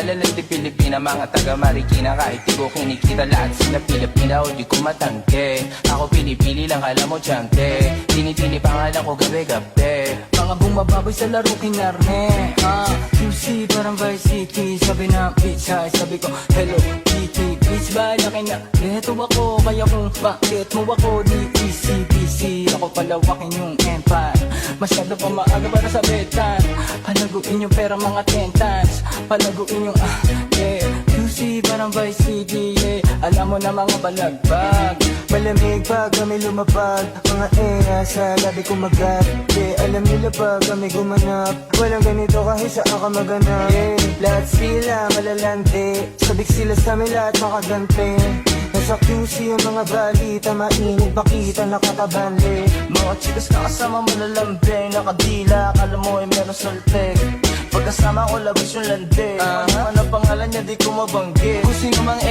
Alalas di Pilipina, mga taga Marikina. Kahit di ko kinikita, lahat sila Pilipina o di ko matangke. Ako pili-pili lang, kala mo tiyangke. Pinipili pangalan ko gabi-gabi. Mga bumababoy sa laro kinarne QC parang Vice City. Sabi na pizza, sabi ko hello Kitty. Bitch ba laki na eto ako. Kaya kung bakit mo ako di easy-peasy. Ako palawakin yung empire. Masyado pa maaga para sa betan. Palaguin yung pera mga 10 times. Palaguin yung yeah. QC parang Vice City, yeah. Alam mo na mga balagbag. Malamig pag kami lumapag. Mga sa labi kumagat, yeah. Alam nila pag kami gumanap. Walang ganito kahit saan ka maganap, yeah. Lahat sila malalante. Sabik sila sa amin lahat makagante. Nasa QC yung mga balita. Mainit makita nakakabali. Mga chikas na kasama malalambing. Nakadila, akala mo ay meron salpeg. Pagkasama ko labas yung lande. Ano pangalan niya di ko mabanggit. Kung sino mang